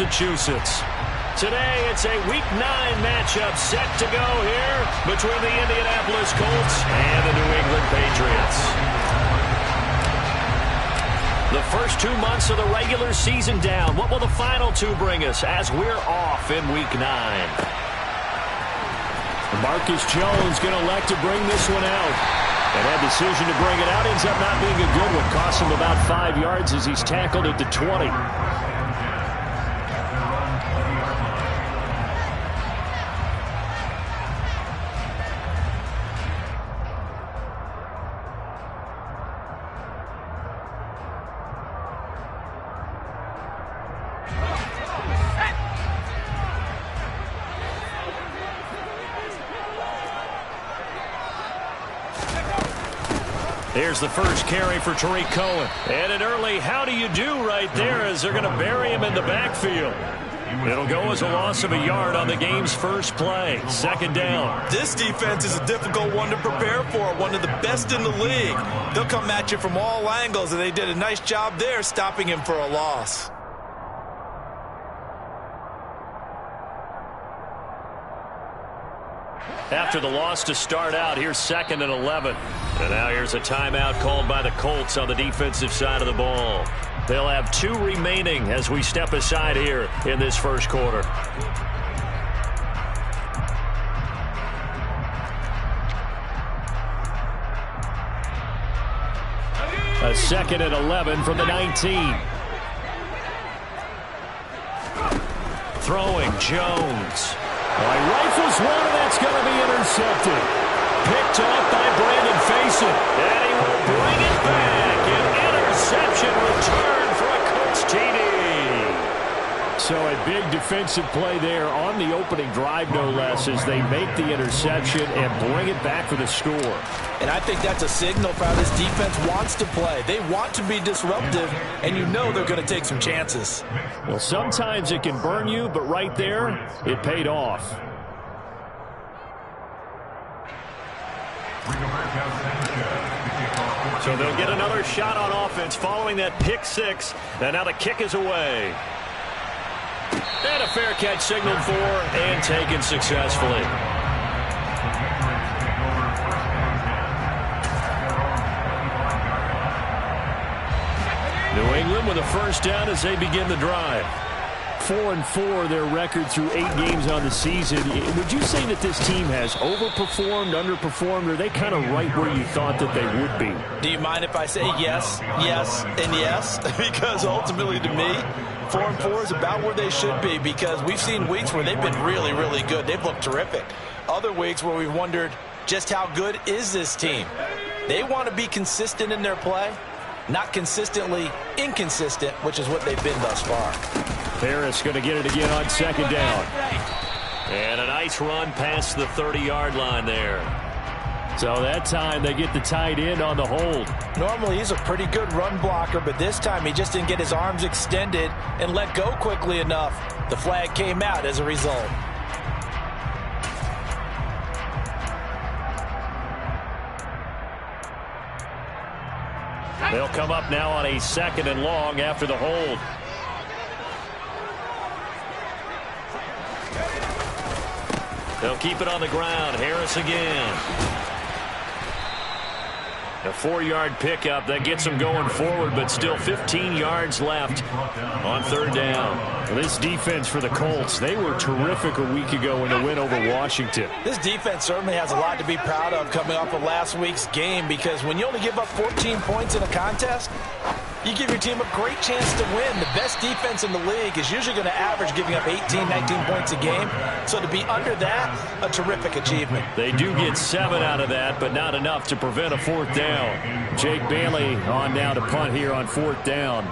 Massachusetts. Today, it's a Week 9 matchup set to go here between the Indianapolis Colts and the New England Patriots. The first 2 months of the regular season down. What will the final 2 bring us as we're off in Week 9? Marcus Jones going to elect to bring this one out. And that decision to bring it out ends up not being a good one. Cost him about 5 yards as he's tackled at the 20. Here's the first carry for Tariq Cohen. And an early how do you do right there as they're going to bury him in the backfield. It'll go as a loss of a yard on the game's first play. Second down. This defense is a difficult one to prepare for. One of the best in the league. They'll come at you from all angles, and they did a nice job there stopping him for a loss. After the loss to start out, here's 2nd and 11. And now here's a timeout called by the Colts on the defensive side of the ball. They'll have 2 remaining as we step aside here in this first quarter. A 2nd and 11 from the 19. Throwing Jones. He rifles one, and that's going to be intercepted. Picked off by Brandon Faison. And he will bring it back. An interception return for a Colts TD. So a big defensive play there on the opening drive, no less, as they make the interception and bring it back for the score. And I think that's a signal for how this defense wants to play. They want to be disruptive, and you know they're going to take some chances. Well, sometimes it can burn you, but right there, it paid off. So they'll get another shot on offense following that pick 6. And now the kick is away. And a fair catch signaled for and taken successfully. New England with a first down as they begin the drive. 4-4 their record through 8 games on the season. Would you say that this team has overperformed, underperformed, or are they kind of right where you thought that they would be? Do you mind if I say yes, yes, and yes? Because ultimately to me, 4-4 is about where they should be, because we've seen weeks where they've been really, really good. They've looked terrific. Other weeks where we've wondered just how good is this team. They want to be consistent in their play, not consistently inconsistent, which is what they've been thus far. Harris going to get it again on 2nd down. And a nice run past the 30-yard line there. So that time they get the tight end on the hold. Normally he's a pretty good run blocker, but this time he just didn't get his arms extended and let go quickly enough. The flag came out as a result. They'll come up now on a 2nd and long after the hold. They'll keep it on the ground. Harris again. A 4-yard pickup that gets them going forward, but still 15 yards left on 3rd down. Well, this defense for the Colts, they were terrific a week ago in the win over Washington. This defense certainly has a lot to be proud of coming off of last week's game, because when you only give up 14 points in a contest, you give your team a great chance to win. The best defense in the league is usually going to average giving up 18, 19 points a game. So to be under that, a terrific achievement. They do get 7 out of that, but not enough to prevent a 4th down. Jake Bailey on now to punt here on 4th down.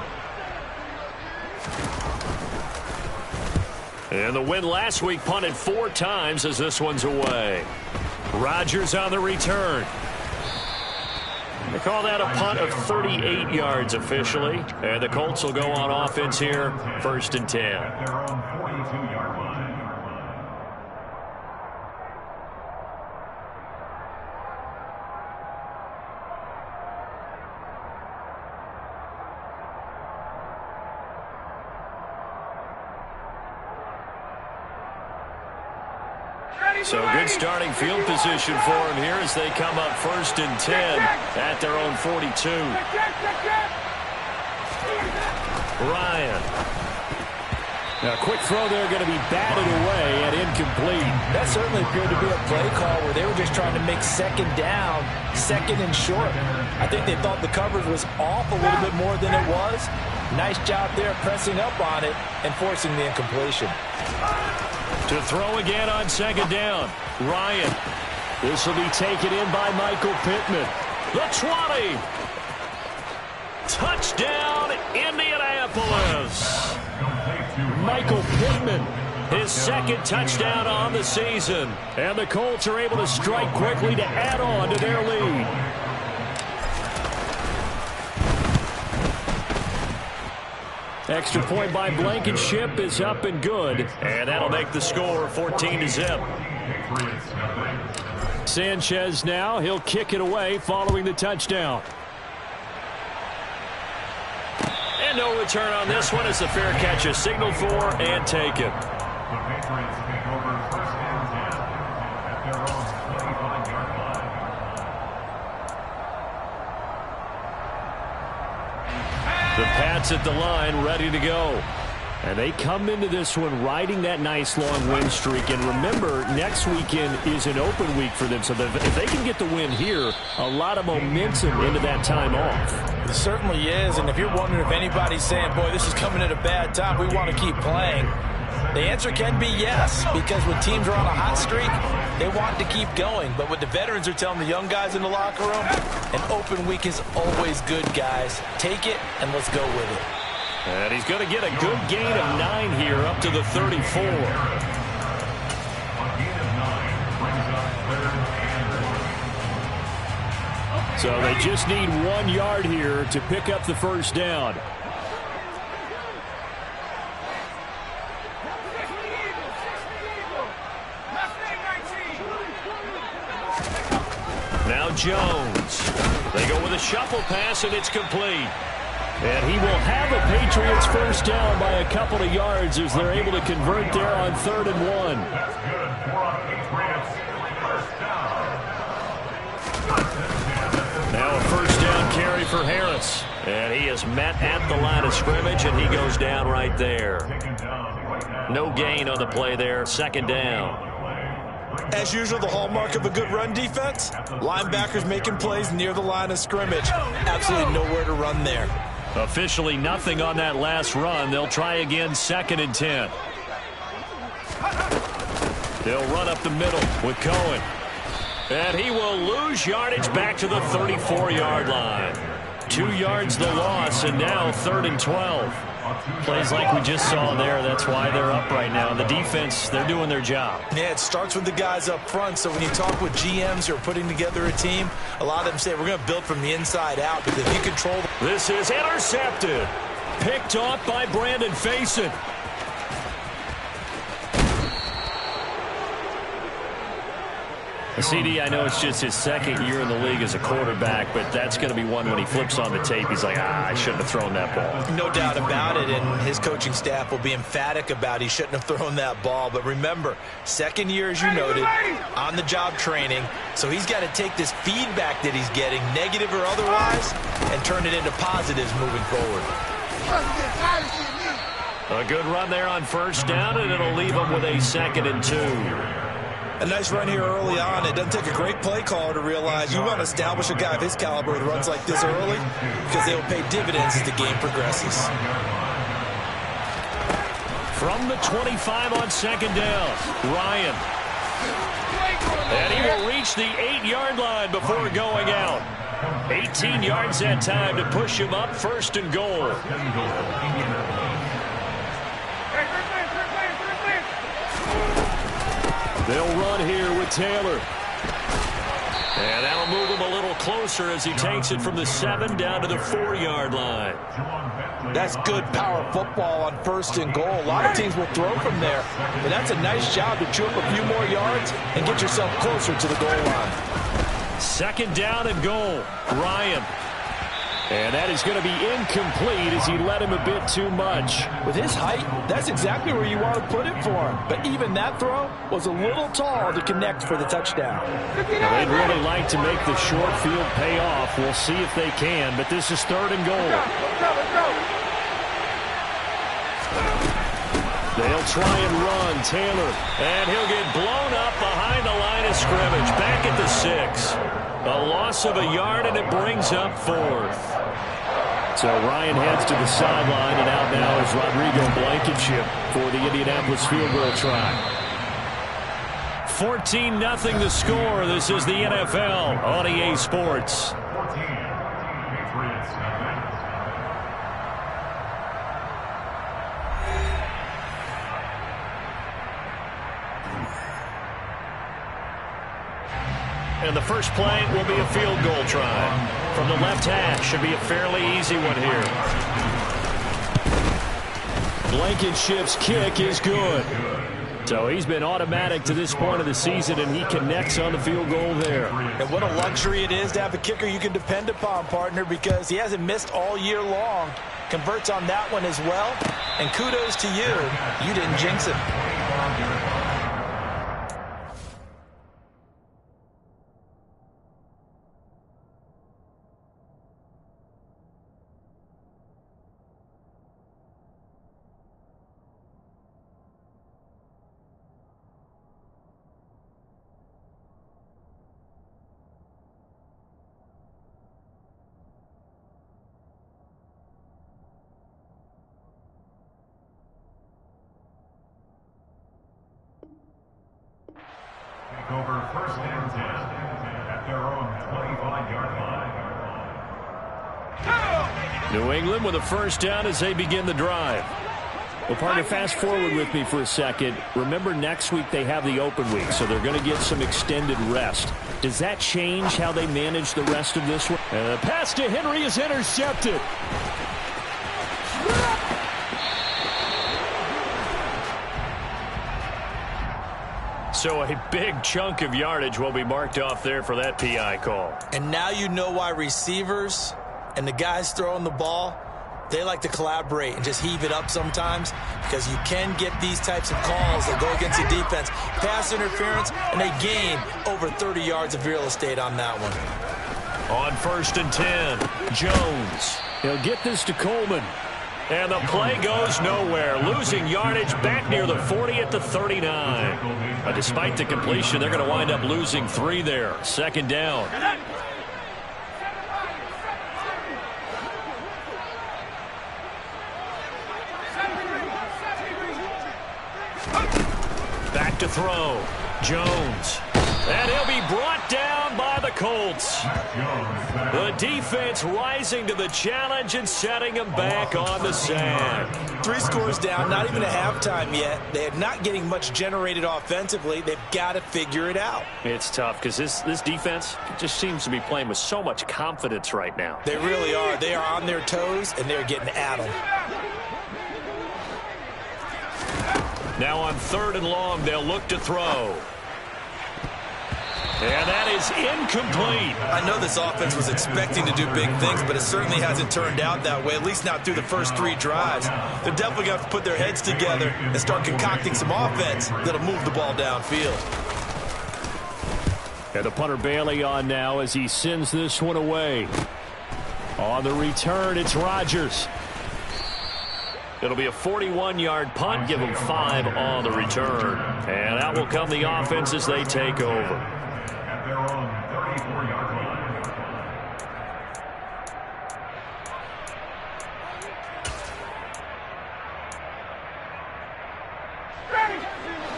And the win last week punted 4 times as this one's away. Rodgers on the return. They call that a punt of 38 yards officially. And the Colts will go on offense here, 1st and 10. So good starting field position for him here as they come up 1st and 10 at their own 42. Ryan. Now, a quick throw there going to be batted away and incomplete. That certainly appeared to be a play call where they were just trying to make second down, second and short. I think they thought the coverage was off a little bit more than it was. Nice job there pressing up on it and forcing the incompletion. To throw again on 2nd down. Ryan. This will be taken in by Michael Pittman. The 20. Touchdown, Indianapolis. Michael Pittman. His 2nd touchdown on the season. And the Colts are able to strike quickly to add on to their lead. Extra point by Blankenship is up and good. And that'll make the score 14-0. Sanchez now, he'll kick it away following the touchdown. And no return on this one as the fair catch is signaled for and taken. The Pats at the line, ready to go. And they come into this one riding that nice long win streak. And remember, next weekend is an open week for them. So if they can get the win here, a lot of momentum into that time off. It certainly is. And if you're wondering if anybody's saying, boy, this is coming at a bad time, we want to keep playing, the answer can be yes. Because when teams are on a hot streak, they want to keep going. But what the veterans are telling the young guys in the locker room, an open week is always good, guys. Take it and let's go with it. And he's going to get a good gain of 9 here up to the 34. So they just need 1 yard here to pick up the first down. Now Jones. They go with a shuffle pass, and it's complete. And he will have a Patriots first down by a couple of yards as they're able to convert there on 3rd and 1. Now a first down carry for Harris. And he is met at the line of scrimmage, and he goes down right there. No gain on the play there, 2nd down. As usual, the hallmark of a good run defense, linebackers making plays near the line of scrimmage. Absolutely nowhere to run there. Officially nothing on that last run. They'll try again, 2nd and 10. They'll run up the middle with Cohen. And he will lose yardage back to the 34-yard line. 2 yards the loss, and now 3rd and 12. Plays like we just saw there. That's why they're up right now. The defense, they're doing their job. Yeah, it starts with the guys up front. So when you talk with GMs who are putting together a team, a lot of them say we're going to build from the inside out because if you control. This is intercepted. Picked off by Brandon Faison. CD, I know it's just his 2nd year in the league as a quarterback, but that's going to be one when he flips on the tape. He's like, I shouldn't have thrown that ball. No doubt about it, and his coaching staff will be emphatic about he shouldn't have thrown that ball. But remember, 2nd year, as you noted, on-the-job training, so he's got to take this feedback that he's getting, negative or otherwise, and turn it into positives moving forward. A good run there on first down, and it'll leave him with a 2nd and 2. A nice run here early on. It doesn't take a great play caller to realize you want to establish a guy of his caliber with runs like this early because they will pay dividends as the game progresses. From the 25 on 2nd down, Ryan. And he will reach the 8-yard line before going out. 18 yards that time to push him up, 1st and goal. They'll run here with Taylor. And that'll move him a little closer as he takes it from the 7 down to the 4-yard line. That's good power football on 1st and goal. A lot of teams will throw from there, but that's a nice job to chew up a few more yards and get yourself closer to the goal line. 2nd down and goal. Ryan. And that is going to be incomplete as he led him a bit too much. With his height, that's exactly where you want to put it for him. But even that throw was a little tall to connect for the touchdown. Now, they'd really like to make the short field pay off. We'll see if they can, but this is 3rd and goal. They'll try and run. Taylor. And he'll get blown up behind the line of scrimmage. Back at the 6. A loss of a yard, and it brings up 4th. So Ryan heads to the sideline, and out now is Rodrigo Blankenship for the Indianapolis field goal try. 14-0 the score. This is the NFL on EA Sports. And the first play will be a field goal try. From the left hash, should be a fairly easy one here. Blankenship's kick is good. So he's been automatic to this point of the season, and he connects on the field goal there. And what a luxury it is to have a kicker you can depend upon, partner, because he hasn't missed all year long. Converts on that one as well. And kudos to you. You didn't jinx it. Over 1st and 10 at their own 25-yard line. New England with a first down as they begin the drive. Well, partner, fast forward with me for a second. Remember, next week they have the open week, so they're going to get some extended rest. Does that change how they manage the rest of this one? And the pass to Henry is intercepted. So a big chunk of yardage will be marked off there for that PI call. And now you know why receivers and the guys throwing the ball, they like to collaborate and just heave it up sometimes, because you can get these types of calls that go against the defense. Pass interference, and they gain over 30 yards of real estate on that one. On 1st and 10, Jones. He'll get this to Coleman. And the play goes nowhere. Losing yardage back near the 40 at the 39. But despite the completion, they're going to wind up losing 3 there. 2nd down. Back to throw. Jones. And he'll be brought down by the Colts. The defense rising to the challenge and setting him back on the sand. 3 scores down, not even a halftime yet. They're not getting much generated offensively. They've got to figure it out. It's tough because this defense just seems to be playing with so much confidence right now. They really are. They are on their toes, and they're getting at them. Now on 3rd and long, they'll look to throw. And that is incomplete. I know this offense was expecting to do big things, but it certainly hasn't turned out that way, at least not through the first 3 drives. They're definitely going to have to put their heads together and start concocting some offense that'll move the ball downfield. And the punter Bailey on now as he sends this one away. On the return, it's Rodgers. It'll be a 41-yard punt. Give them 5 on the return. And out will come the offense as they take over. Their own 34-yard line.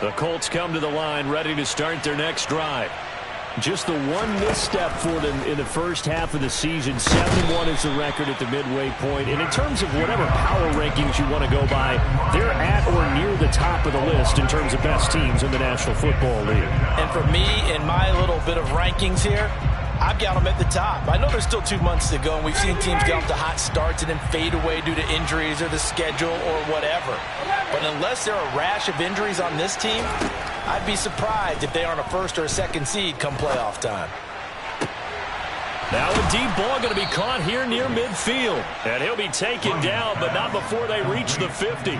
The Colts come to the line ready to start their next drive. Just the one misstep for them in the first half of the season. 7-1 is the record at the midway point. And in terms of whatever power rankings you want to go by, they're at or near the top of the list in terms of best teams in the National Football League. And for me, in my little bit of rankings here, I've got them at the top. I know there's still 2 months to go, and we've seen teams get off to hot starts and then fade away due to injuries or the schedule or whatever. But unless there are a rash of injuries on this team, I'd be surprised if they aren't a 1st or a 2nd seed come playoff time. Now a deep ball going to be caught here near midfield. And he'll be taken down, but not before they reach the 50.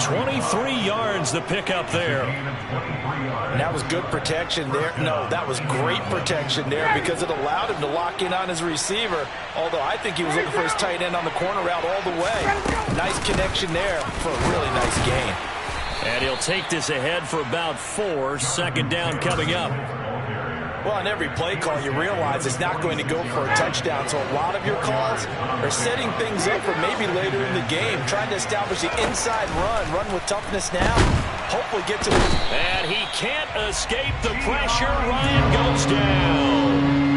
23 yards the pickup there. And that was good protection there. No, that was great protection there because it allowed him to lock in on his receiver. Although I think he was looking for his tight end on the corner route all the way. Nice connection there for a really nice gain. And he'll take this ahead for about 4. Second down coming up. Well, on every play call, you realize it's not going to go for a touchdown. So a lot of your calls are setting things up for maybe later in the game, trying to establish the inside run with toughness now. Hopefully get to the... And he can't escape the pressure. Ryan goes down.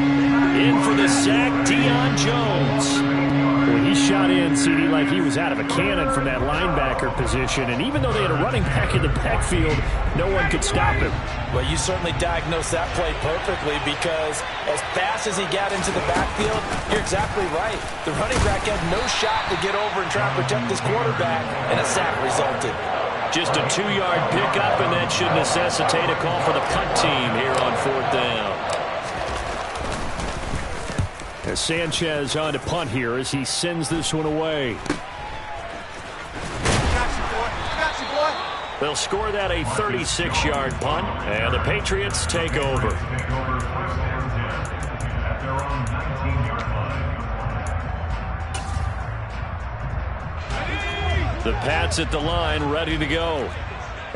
In for the sack, Deion Jones. Well, he shot in, CD, like he was out of a cannon from that linebacker position. And even though they had a running back in the backfield, no one could stop him. Well, you certainly diagnosed that play perfectly because as fast as he got into the backfield, you're exactly right. The running back had no shot to get over and try and protect his quarterback, and a sack resulted. Just a 2-yard pickup, and that should necessitate a call for the punt team here on 4th down. As Sanchez on to punt here as he sends this one away. They'll score that a 36-yard punt, and the Patriots take over. The Pats at the line, ready to go.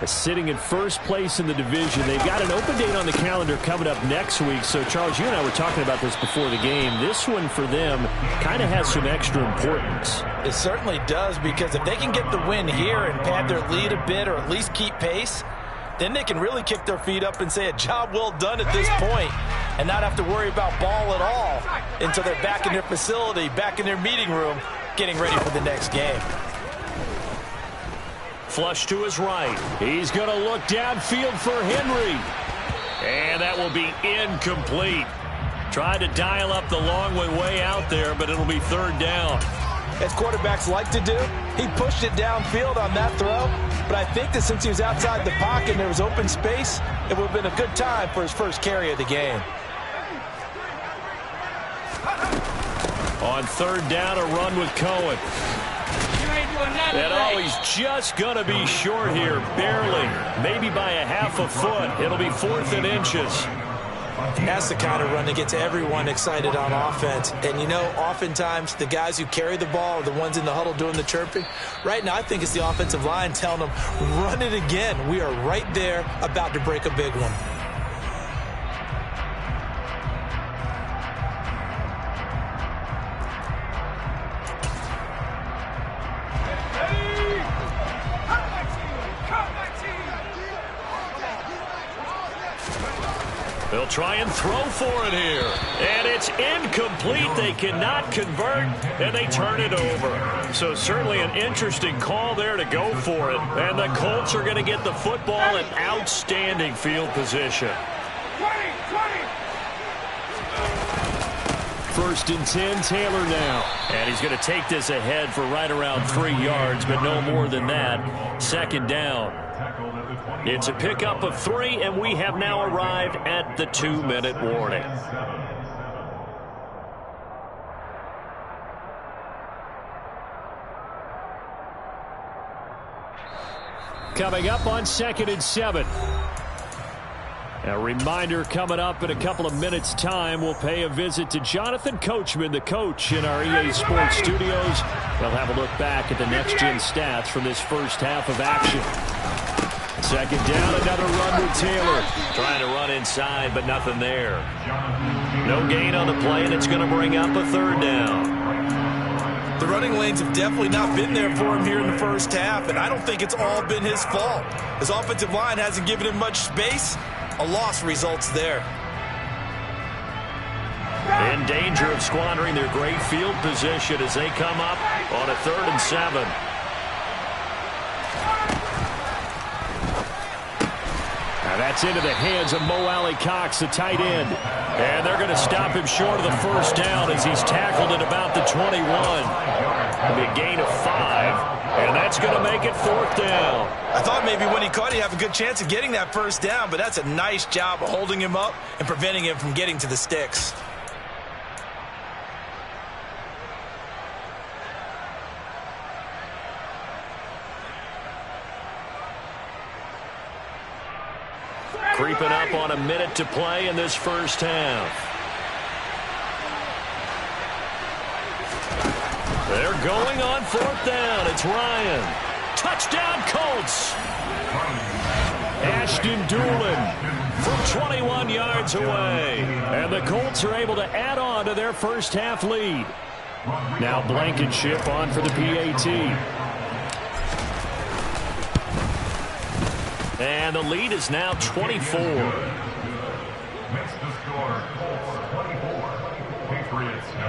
Sitting in first place in the division. They've got an open date on the calendar coming up next week. So, Charles, you and I were talking about this before the game. This one for them kind of has some extra importance. It certainly does, because if they can get the win here and pad their lead a bit or at least keep pace, then they can really kick their feet up and say a job well done at this point and not have to worry about ball at all until they're back in their facility, back in their meeting room, getting ready for the next game. Flush to his right. He's going to look downfield for Henry. And that will be incomplete. Tried to dial up the long way out there, but it'll be 3rd down. As quarterbacks like to do, he pushed it downfield on that throw. But I think that since he was outside the pocket and there was open space, it would have been a good time for his first carry of the game. On 3rd down, a run with Cohen. And he's just going to be short here, barely, maybe by a half a foot. It'll be 4th and inches. That's the kind of run that gets everyone excited on offense. And, you know, oftentimes the guys who carry the ball are the ones in the huddle doing the chirping. Right now, I think it's the offensive line telling them, run it again. We are right there about to break a big one. They'll try and throw for it here. And it's incomplete. They cannot convert, and they turn it over. So certainly an interesting call there to go for it. And the Colts are going to get the football in outstanding field position. 20. 1st and 10, Taylor now. And he's going to take this ahead for right around 3 yards, but no more than that. 2nd down. It's a pickup of 3, and we have now arrived at the 2-minute warning. Coming up on 2nd and 7. A reminder coming up in a couple of minutes' time. We'll pay a visit to Jonathan Coachman, the coach in our EA Sports studios. We'll have a look back at the next-gen stats from this first half of action. 2nd down, another run with Taylor. Trying to run inside, but nothing there. No gain on the play, and it's going to bring up a 3rd down. The running lanes have definitely not been there for him here in the first half, and I don't think it's all been his fault. His offensive line hasn't given him much space. A loss results there. In danger of squandering their great field position as they come up on a 3rd and 7. That's into the hands of Mo Alley-Cox, the tight end. And they're going to stop him short of the 1st down as he's tackled at about the 21. It'll be a gain of 5, and that's going to make it 4th down. I thought maybe when he caught, he'd have a good chance of getting that 1st down, but that's a nice job of holding him up and preventing him from getting to the sticks. Creeping up on a minute to play in this first half. They're going on fourth down. It's Ryan. Touchdown, Colts. Ashton Doolin from 21 yards away. And the Colts are able to add on to their first half lead. Now Blankenship on for the PAT. And the lead is now 24. Makes the score Colts 24, Patriots 3.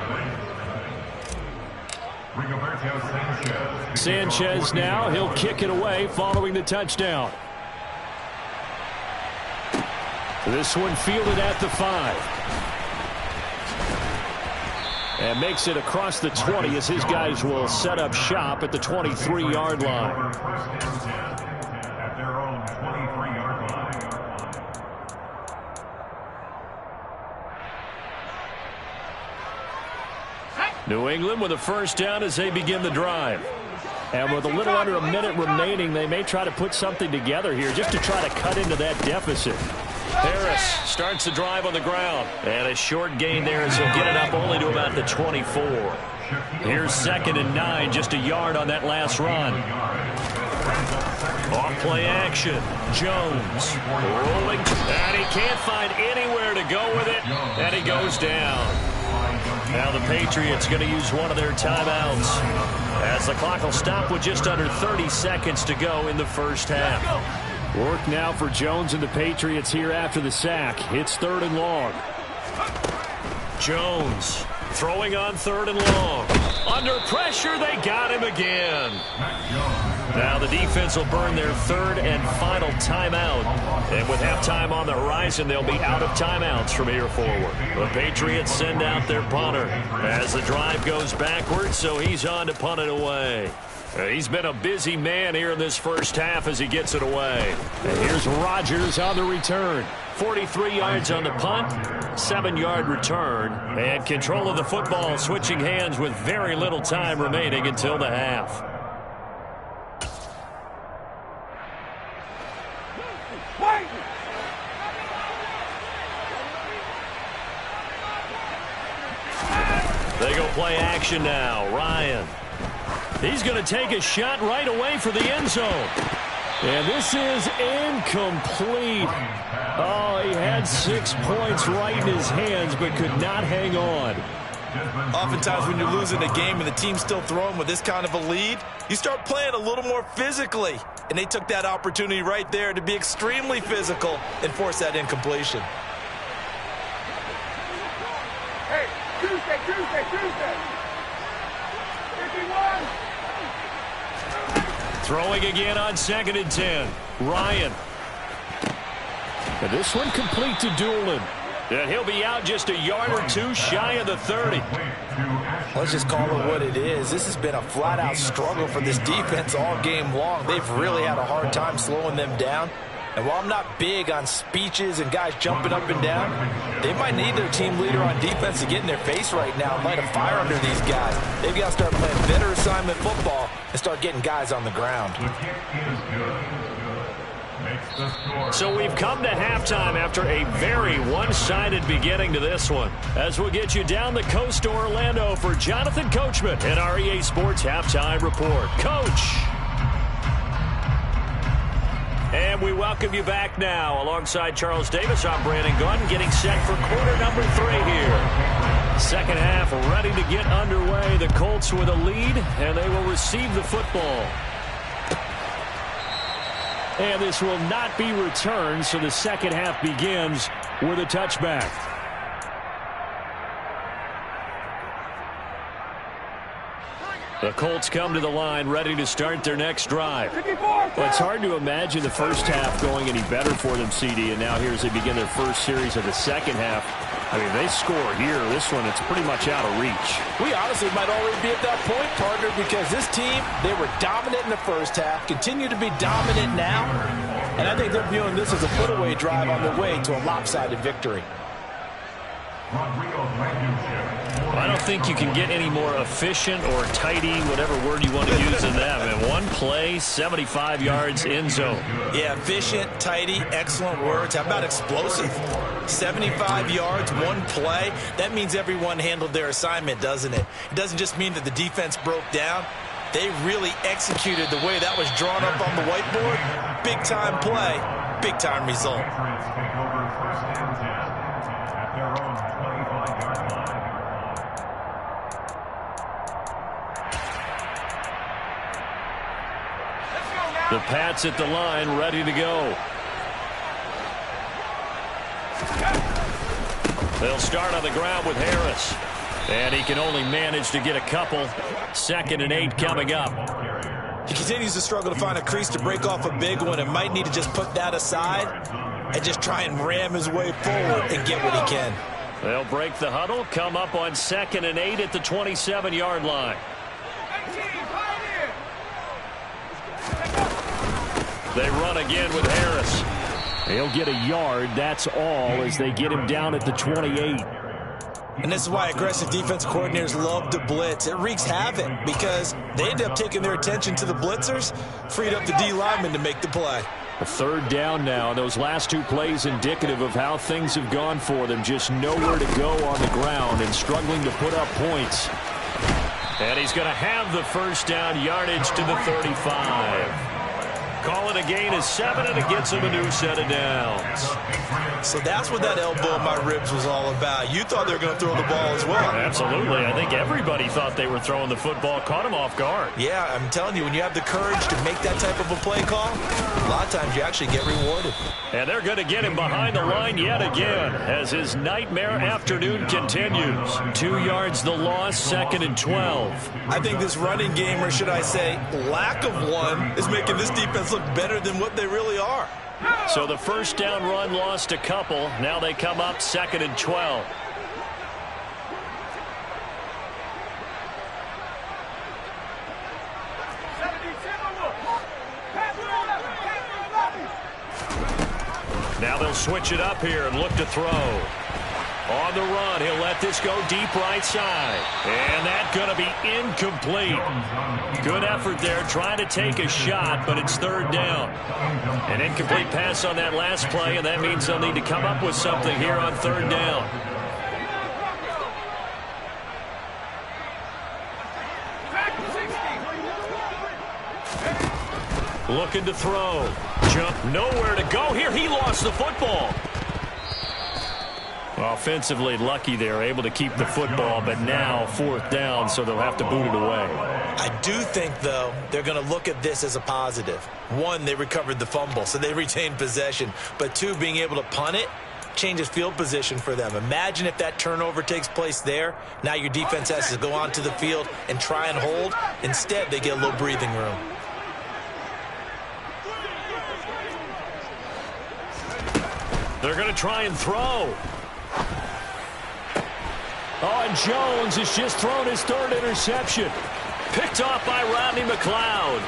Rigoberto Sanchez now, he'll kick it away following the touchdown. This one fielded at the 5. And makes it across the 20 as his guys will set up shop at the 23-yard line. At their own 23-yard line. New England with a first down as they begin the drive. And with a little under a minute remaining, they may try to put something together here just to try to cut into that deficit. Harris starts the drive on the ground. And a short gain there as he'll get it up only to about the 24. Here's 2nd and 9, just a yard on that last run. Off play action. Jones rolling. And he can't find anywhere to go with it. And he goes down. Now the Patriots going to use one of their timeouts as the clock will stop with just under 30 seconds to go in the first half. Work now for Jones and the Patriots here after the sack. It's 3rd and long. Jones throwing on 3rd and long. Under pressure, they got him again. Now the defense will burn their 3rd and final timeout. And with halftime on the horizon, they'll be out of timeouts from here forward. The Patriots send out their punter as the drive goes backwards, so he's on to punt it away. He's been a busy man here in this first half as he gets it away. And here's Rodgers on the return. 43 yards on the punt, 7-yard return, and control of the football switching hands with very little time remaining until the half. They go play action now. Ryan. He's going to take a shot right away for the end zone. And this is incomplete. Oh, he had 6 points right in his hands but could not hang on. Oftentimes when you're losing a game and the team's still throwing with this kind of a lead, you start playing a little more physically. And they took that opportunity right there to be extremely physical and force that incompletion. Hey, Tuesday. 51. Throwing again on 2nd and 10. Ryan. And this one complete to Doolin. And he'll be out just a yard or two shy of the 30. Let's just call it what it is. This has been a flat-out struggle for this defense all game long. They've really had a hard time slowing them down. And while I'm not big on speeches and guys jumping up and down, they might need their team leader on defense to get in their face right now and light a fire under these guys. They've got to start playing better assignment football and start getting guys on the ground. So we've come to halftime after a very one-sided beginning to this one. As we'll get you down the coast to Orlando for Jonathan Coachman and our EA Sports Halftime Report. Coach! And we welcome you back now. Alongside Charles Davis, I'm Brandon Gunn, getting set for quarter number 3 here. Second half ready to get underway. The Colts with a lead, and they will receive the football. And this will not be returned, so the second half begins with a touchback. The Colts come to the line ready to start their next drive. Well, it's hard to imagine the first half going any better for them, CD, and now here as they begin their first series of the second half. I mean, they score here. This one, it's pretty much out of reach. We honestly might already be at that point, partner, because this team, they were dominant in the first half, continue to be dominant now, and I think they're viewing this as a put-away drive on the way to a lopsided victory. I don't think you can get any more efficient or tidy, whatever word you want to use in that. Man, one play, 75 yards, end zone. Yeah, efficient, tidy, excellent words. How about explosive? 75 yards, one play. That means everyone handled their assignment, doesn't it? It doesn't just mean that the defense broke down. They really executed the way that was drawn up on the whiteboard. Big-time play, big-time result. The Pats at the line, ready to go. They'll start on the ground with Harris. And he can only manage to get a couple. 2nd and 8 coming up. He continues to struggle to find a crease to break off a big one and might need to just put that aside and just try and ram his way forward and get what he can. They'll break the huddle, come up on 2nd and 8 at the 27-yard line. They run again with Harris. They'll get a yard, that's all, as they get him down at the 28. And this is why aggressive defense coordinators love to blitz. It wreaks havoc because they end up taking their attention to the blitzers, freed up the D lineman to make the play. A 3rd down now. Those last 2 plays indicative of how things have gone for them. Just nowhere to go on the ground and struggling to put up points. And he's going to have the 1st down, yardage to the 35. Call it a gain of 7, and it gets him a new set of downs. So that's what that elbow in my ribs was all about. You thought they were going to throw the ball as well. Absolutely. I think everybody thought they were throwing the football, caught him off guard. Yeah, I'm telling you, when you have the courage to make that type of a play call, a lot of times you actually get rewarded. And they're going to get him behind the line yet again as his nightmare afternoon continues. 2 yards the loss, 2nd and 12. I think this running game, or should I say lack of one, is making this defense look better than what they really are. So the 1st down run lost a couple. Now they come up 2nd and 12. Now they'll switch it up here and look to throw. On the run, he'll let this go deep right side. And that's going to be incomplete. Good effort there, trying to take a shot, but it's 3rd down. An incomplete pass on that last play, and that means they'll need to come up with something here on 3rd down. Looking to throw. Jump, nowhere to go here. He lost the football. Offensively lucky they're able to keep the football, but now 4th down, so they'll have to boot it away. I do think, though, they're going to look at this as a positive. 1, they recovered the fumble, so they retained possession. But 2, being able to punt it changes field position for them. Imagine if that turnover takes place there. Now your defense has to go onto the field and try and hold. Instead, they get a little breathing room. They're going to try and throw. Oh, and Jones has just thrown his 3rd interception. Picked off by Rodney McLeod.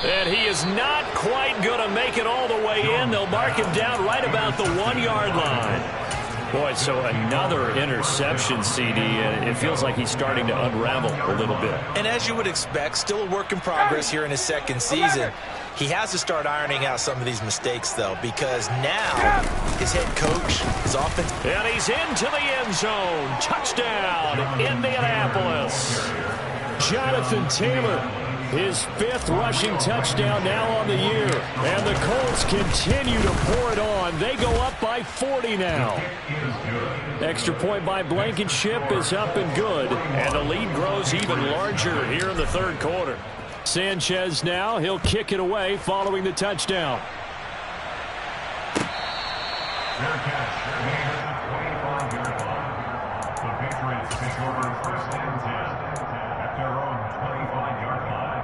And he is not quite going to make it all the way in. They'll mark him down right about the 1-yard line. Boy, so another interception, CD. It feels like he's starting to unravel a little bit. And as you would expect, still a work in progress here in his 2nd season. He has to start ironing out some of these mistakes, though, because now his head coach, his offense. And he's into the end zone. Touchdown, Indianapolis. Jonathan Taylor, his 5th rushing touchdown now on the year. And the Colts continue to pour it on. They go up by 40 now. Extra point by Blankenship is up and good. And the lead grows even larger here in the 3rd quarter. Sanchez now, he'll kick it away following the touchdown. Fair catch. The 25-yard line. The Patriots take over 1st and 10 at their own 25-yard line.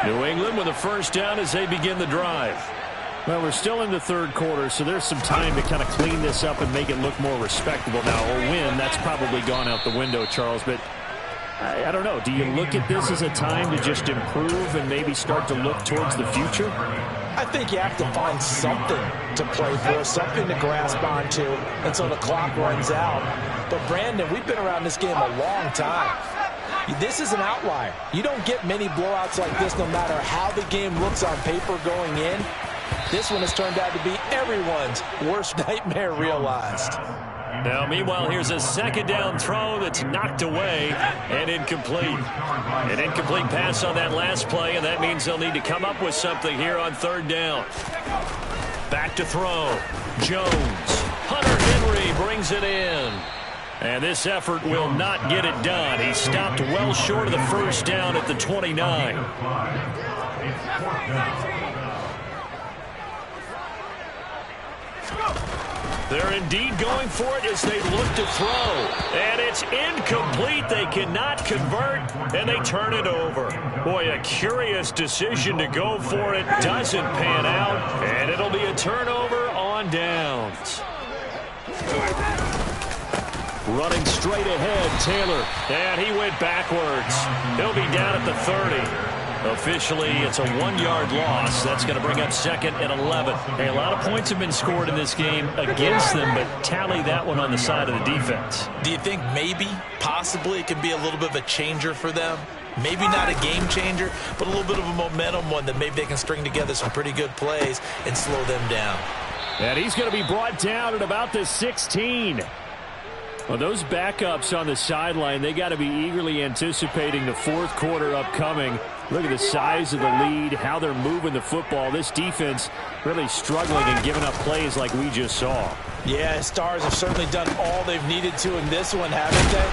New England with a 1st down as they begin the drive. Well, we're still in the 3rd quarter, so there's some time to kind of clean this up and make it look more respectable. Now, a win, that's probably gone out the window, Charles, but I don't know. Do you look at this as a time to just improve and maybe start to look towards the future? I think you have to find something to play for, something to grasp onto until the clock runs out. But, Brandon, we've been around this game a long time. This is an outlier. You don't get many blowouts like this no matter how the game looks on paper going in. This one has turned out to be everyone's worst nightmare realized. Now, meanwhile, here's a second down throw that's knocked away and incomplete. An incomplete pass on that last play, and that means they'll need to come up with something here on third down. Back to throw. Jones. Hunter Henry brings it in. And this effort will not get it done. He stopped well short of the first down at the 29. They're indeed going for it as they look to throw. And it's incomplete. They cannot convert, and they turn it over. Boy, a curious decision to go for it. Doesn't pan out, and it'll be a turnover on downs. Running straight ahead, Taylor. And he went backwards. He'll be down at the 30. Officially, it's a 1-yard loss. That's going to bring up second and 11. Hey, a lot of points have been scored in this game against them, but tally that one on the side of the defense. Do you think maybe, possibly, it could be a little bit of a changer for them? Maybe not a game changer, but a little bit of a momentum one that maybe they can string together some pretty good plays and slow them down. And he's going to be brought down at about the 16. Well, those backups on the sideline, they got to be eagerly anticipating the fourth quarter upcoming. Look at the size of the lead, how they're moving the football. This defense really struggling and giving up plays like we just saw. Yeah, Stars have certainly done all they've needed to in this one, haven't they?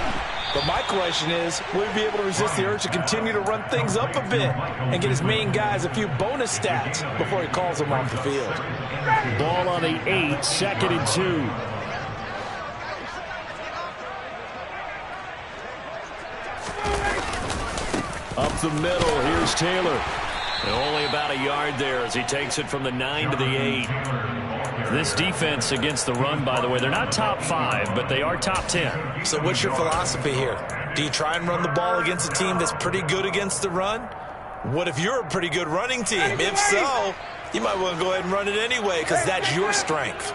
But my question is, will he be able to resist the urge to continue to run things up a bit and get his main guys a few bonus stats before he calls them off the field? Ball on the 8, 2nd and 2. Up the middle, here's Taylor. And only about a yard there as he takes it from the 9 to the 8. This defense against the run, by the way, they're not top 5, but they are top 10. So what's your philosophy here? Do you try and run the ball against a team that's pretty good against the run? What if you're a pretty good running team? If so, you might want to go ahead and run it anyway because that's your strength.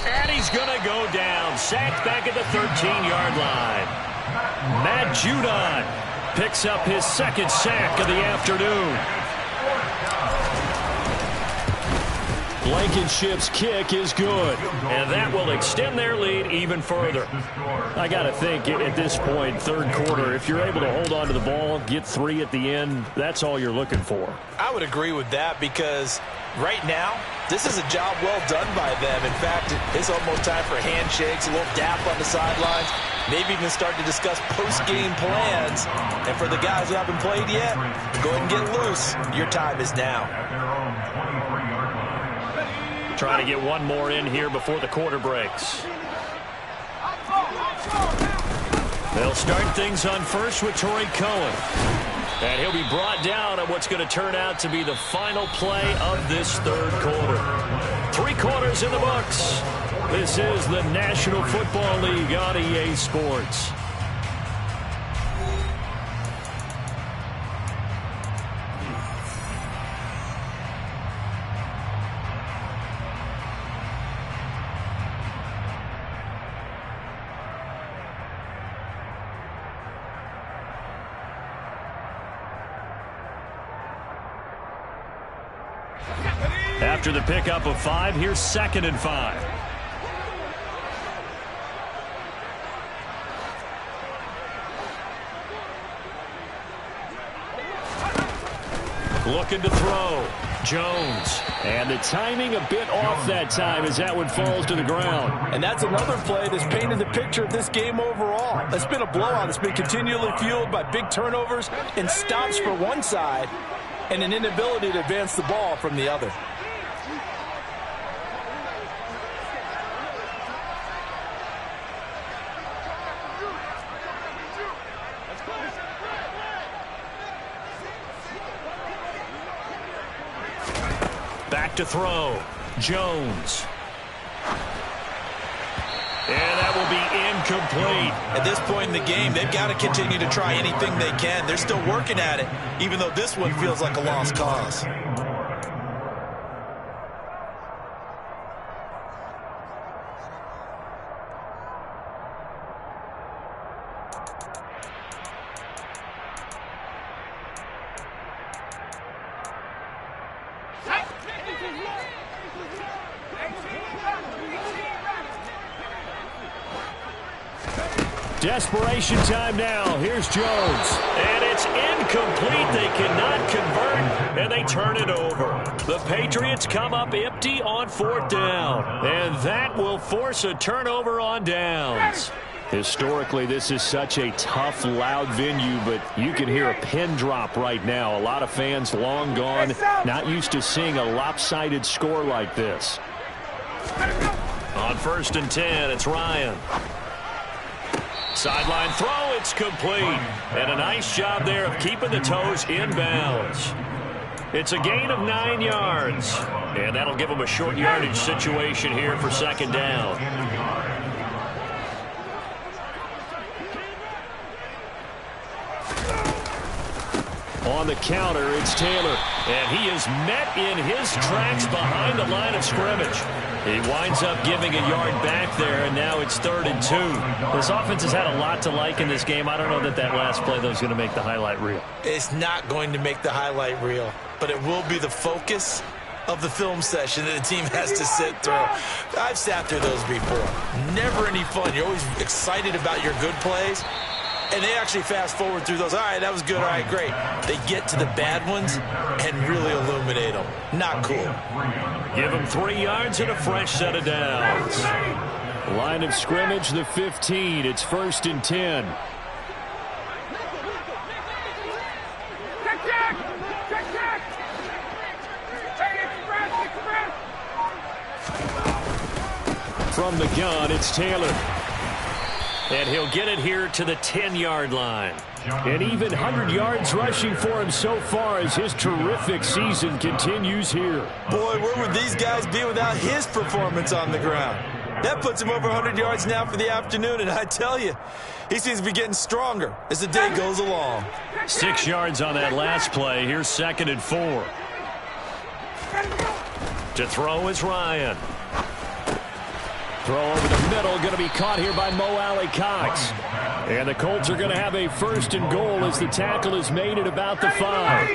And he's going to go down. Sacked back at the 13-yard line. Matt Judon picks up his second sack of the afternoon. Blankenship's kick is good. And that will extend their lead even further. I got to think at this point, third quarter, if you're able to hold on to the ball, get 3 at the end, that's all you're looking for. I would agree with that because right now, this is a job well done by them. In fact, it's almost time for handshakes, a little dap on the sidelines, maybe even start to discuss post-game plans. And for the guys who haven't played yet, go ahead and get loose. Your time is now. Trying to get one more in here before the quarter breaks. They'll start things on first with Torrey Cohen. And he'll be brought down at what's going to turn out to be the final play of this third quarter. 3 quarters in the books. This is the National Football League on EA Sports. After the pickup of 5, here's 2nd and 5. Looking to throw. Jones. And the timing a bit off that time as that one falls to the ground. And that's another play that's painted the picture of this game overall. It's been a blowout. It's been continually fueled by big turnovers and stops for one side and an inability to advance the ball from the other. Back to throw. Jones. And that will be complete. At this point in the game, they've got to continue to try anything they can. They're still working at it, even though this one feels like a lost cause. Desperation time now. Here's Jones. And it's incomplete. They cannot convert, and they turn it over. The Patriots come up empty on 4th down. And that will force a turnover on downs. Historically, this is such a tough, loud venue, but you can hear a pin drop right now. A lot of fans long gone, not used to seeing a lopsided score like this. On 1st and 10, it's Ryan. Sideline throw, it's complete. And a nice job there of keeping the toes inbounds. It's a gain of 9 yards. And that'll give them a short yardage situation here for 2nd down. On the counter, it's Taylor. And he is met in his tracks behind the line of scrimmage. He winds up giving a yard back there, and now it's 3rd and 2. This offense has had a lot to like in this game. I don't know that last play, though, is going to make the highlight reel. It's not going to make the highlight reel, but it will be the focus of the film session that the team has to sit through. I've sat through those before. Never any fun. You're always excited about your good plays. And they actually fast forward through those. All right, that was good. All right, great. They get to the bad ones and really illuminate them. Not cool. Give them 3 yards and a fresh set of downs. Line of scrimmage, the 15. It's 1st and 10. From the gun, it's Taylor. And he'll get it here to the 10-yard line. And even 100 yards rushing for him so far as his terrific season continues here. Boy, where would these guys be without his performance on the ground? That puts him over 100 yards now for the afternoon, and I tell you, he seems to be getting stronger as the day goes along. 6 yards on that last play. Here's 2nd and 4. To throw is Ryan. Throw over the middle, going to be caught here by Mo Alley-Cox. And the Colts are going to have a 1st and goal as the tackle is made at about the 5.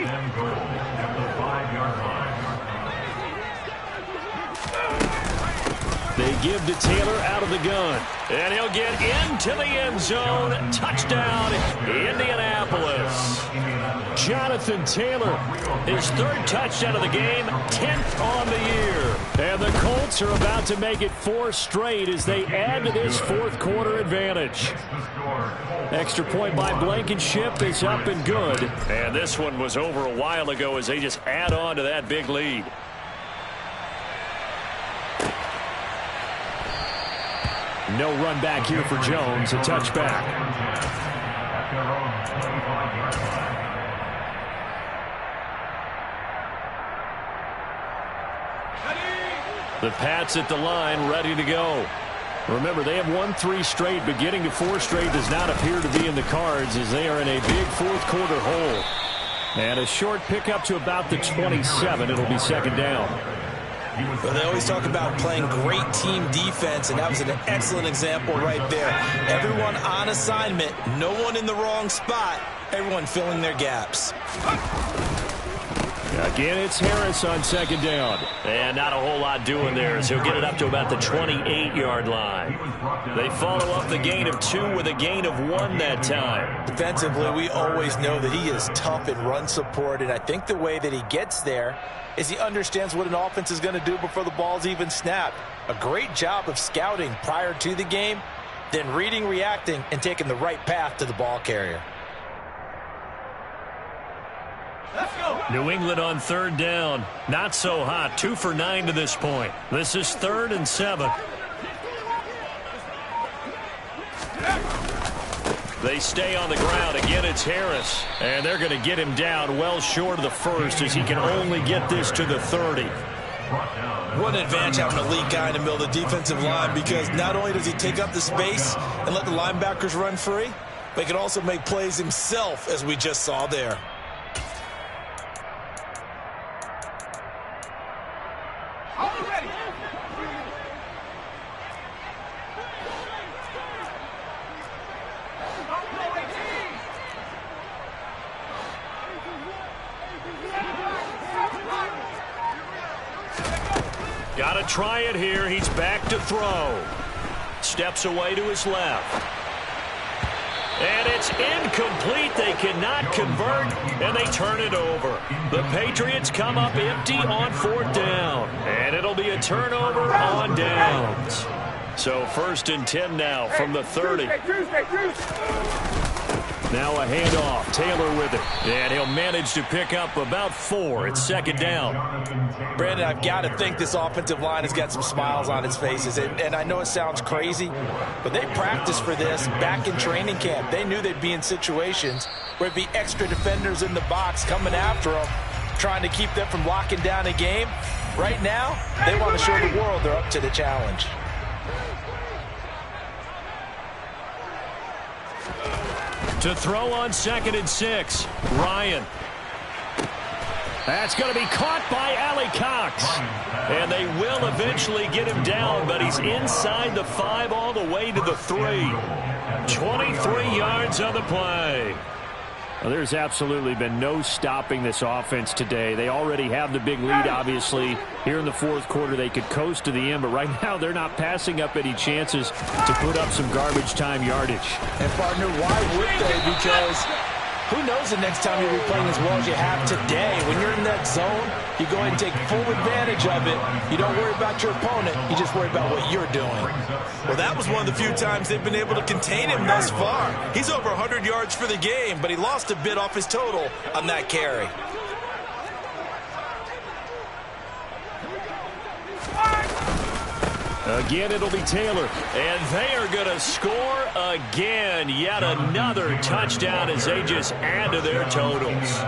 They give to Taylor out of the gun. And he'll get into the end zone. Touchdown, Indianapolis. Jonathan Taylor, his 3rd touchdown of the game, 10th on the year. And the Colts are about to make it 4 straight as they add to this 4th quarter advantage. Extra point by Blankenship is up and good. And this one was over a while ago as they just add on to that big lead. No run back here for Jones, a touchback. The Pats at the line, ready to go. Remember, they have won 3 straight, but getting to 4 straight does not appear to be in the cards as they are in a big 4th quarter hole. And a short pickup to about the 27. It'll be 2nd down. Well, they always talk about playing great team defense, and that was an excellent example right there. Everyone on assignment, no one in the wrong spot, everyone filling their gaps. Again, it's Harris on 2nd down. And not a whole lot doing there as he'll get it up to about the 28-yard line. They follow up the gain of 2 with a gain of 1 that time. Defensively, we always know that he is tough in run support, and I think the way that he gets there is he understands what an offense is going to do before the ball's even snapped. A great job of scouting prior to the game, then reading, reacting, and taking the right path to the ball carrier. New England on 3rd down. Not so hot. 2 for 9 to this point. This is 3rd and 7. They stay on the ground. Again, it's Harris. And they're going to get him down well short of the 1st as he can only get this to the 30. What an advantage having an elite guy in the middle of the defensive line, because not only does he take up the space and let the linebackers run free, but he can also make plays himself, as we just saw there. Got to try it here. He's back to throw. Steps away to his left. And it's incomplete. They cannot convert, and they turn it over. The Patriots come up empty on 4th down, and it'll be a turnover on downs. So 1st and 10 now from the 30. Now a handoff. Taylor with it. And he'll manage to pick up about 4. It's 2nd down. Brandon, I've got to think this offensive line has got some smiles on its faces. And I know it sounds crazy, but they practiced for this back in training camp. They knew they'd be in situations where it'd be extra defenders in the box coming after them, trying to keep them from locking down a game. Right now, they want to show the world they're up to the challenge. To throw on 2nd and 6. Ryan. That's going to be caught by Ali Cox. And they will eventually get him down, but he's inside the 5 all the way to the 3. 23 yards on the play. Well, there's absolutely been no stopping this offense today. They already have the big lead, obviously. Here in the 4th quarter, they could coast to the end, but right now they're not passing up any chances to put up some garbage time yardage. And, partner, why would they? Because who knows the next time you'll be playing as well as you have today. When you're in that zone, you go ahead and take full advantage of it. You don't worry about your opponent. You just worry about what you're doing. Well, that was one of the few times they've been able to contain him thus far. He's over 100 yards for the game, but he lost a bit off his total on that carry. Again, it'll be Taylor. And they are going to score again. Yet another touchdown as they just add to their totals.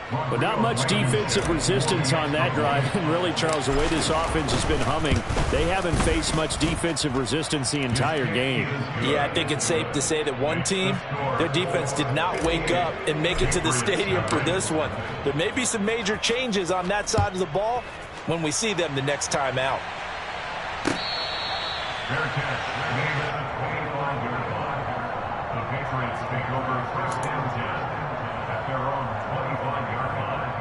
But not much defensive resistance on that drive. And really, Charles, the way this offense has been humming, they haven't faced much defensive resistance the entire game. Yeah, I think it's safe to say that one team, their defense did not wake up and make it to the stadium for this one. There may be some major changes on that side of the ball when we see them the next time out. Fair catch. Made at the 25-yard line. The Patriots take over 1st and 10 at their own 25-yard line.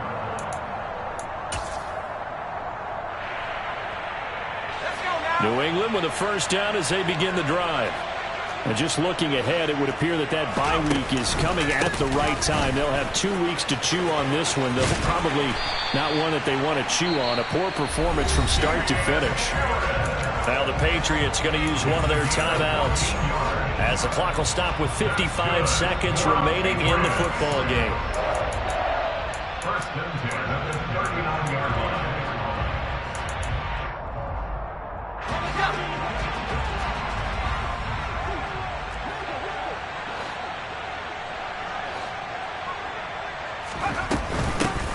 New England with a 1st down as they begin the drive. And just looking ahead, it would appear that that bye week is coming at the right time. They'll have 2 weeks to chew on this one. They'll probably not one that they want to chew on. A poor performance from start to finish. Now the Patriots going to use one of their timeouts as the clock will stop with 55 seconds remaining in the football game. 1st and 10 at the 39-yard line.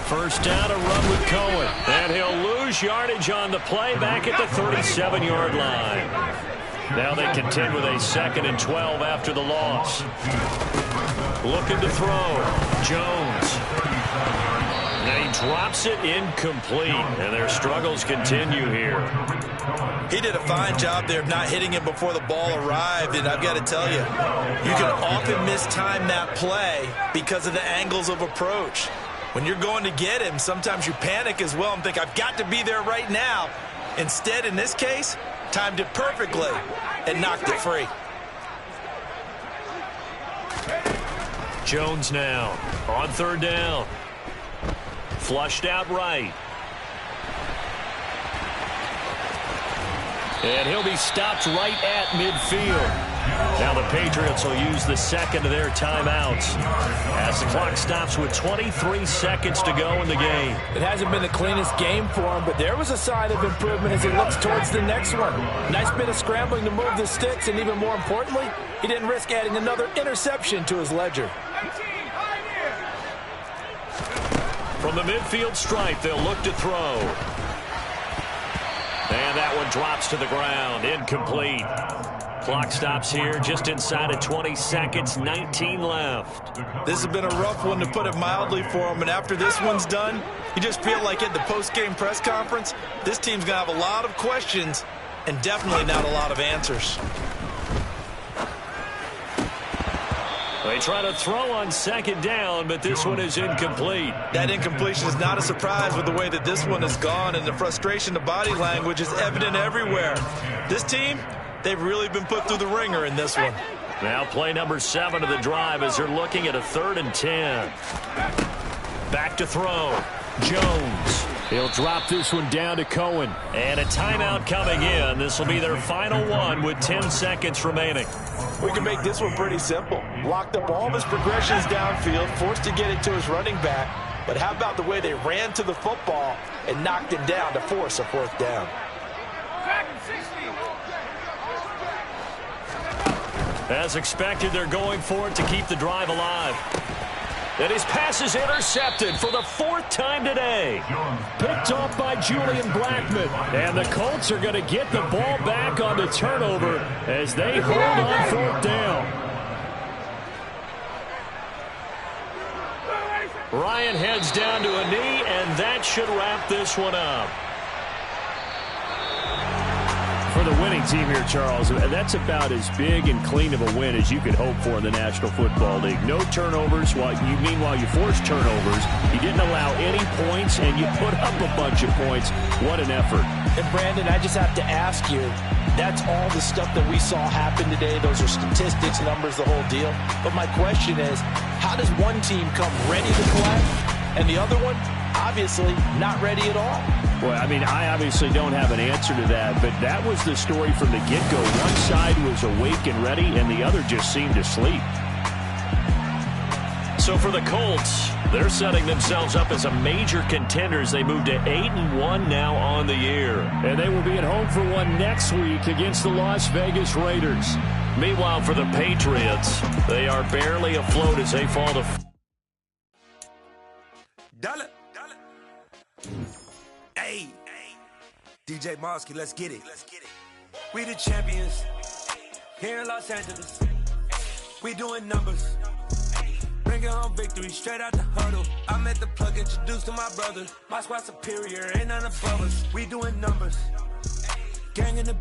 First down, a run with Cohen. And he'll lose yardage on the play back at the 37-yard line. Now they contend with a 2nd and 12 after the loss. Looking to throw. Jones. Now he drops it incomplete. And their struggles continue here. He did a fine job there of not hitting him before the ball arrived, and I've got to tell you, you can often mistime that play because of the angles of approach. When you're going to get him, sometimes you panic as well and think, I've got to be there right now. Instead, in this case, timed it perfectly and knocked it free. Jones now on 3rd down. Flushed out right. And he'll be stopped right at midfield. Now the Patriots will use the 2nd of their timeouts as the clock stops with 23 seconds to go in the game. It hasn't been the cleanest game for him, but there was a sign of improvement as he looks towards the next one. Nice bit of scrambling to move the sticks, and even more importantly, he didn't risk adding another interception to his ledger. From the midfield stripe, they'll look to throw. drops to the ground. Incomplete. Clock stops here just inside of 20 seconds, 19 left. This has been a rough one, to put it mildly, for him. And after this one's done, you just feel like at the post-game press conference, this team's going to have a lot of questions and definitely not a lot of answers. They try to throw on second down, but this one is incomplete. That incompletion is not a surprise with the way that this one has gone, and the frustration, the body language is evident everywhere. This team, they've really been put through the ringer in this one. Now play number 7 of the drive as they're looking at a 3rd and 10. Back to throw. Jones. He'll drop this one down to Cohen. And a timeout coming in. This will be their final one with 10 seconds remaining. We can make this one pretty simple. Locked up all of his progressions downfield, forced to get it to his running back. But how about the way they ran to the football and knocked him down to force a 4th down? As expected, they're going for it to keep the drive alive. And his pass is intercepted for the 4th time today. Picked off by Julian Blackmon. And the Colts are going to get the ball back on the turnover as they hold on 4th down. Ryan heads down to a knee, and that should wrap this one up. For the winning team here, Charles, that's about as big and clean of a win as you could hope for in the National Football League. No turnovers. Meanwhile, you forced turnovers. You didn't allow any points, and you put up a bunch of points. What an effort. And, Brandon, I just have to ask you, that's all the stuff that we saw happen today. Those are statistics, numbers, the whole deal. But my question is, how does one team come ready to play, and the other one, obviously, not ready at all? Well, I mean, I obviously don't have an answer to that, but that was the story from the get-go. One side was awake and ready, and the other just seemed to sleep. So for the Colts, they're setting themselves up as a major contender as they move to 8-1 now on the year. And they will be at home for one next week against the Las Vegas Raiders. Meanwhile, for the Patriots, they are barely afloat as they fall to... Hey, DJ Mosky, let's get it. We the champions here in Los Angeles. We doing numbers. Bringing home victory straight out the huddle. I met the plug, introduced to my brother. My squad superior, ain't none above us. We doing numbers. Gang in the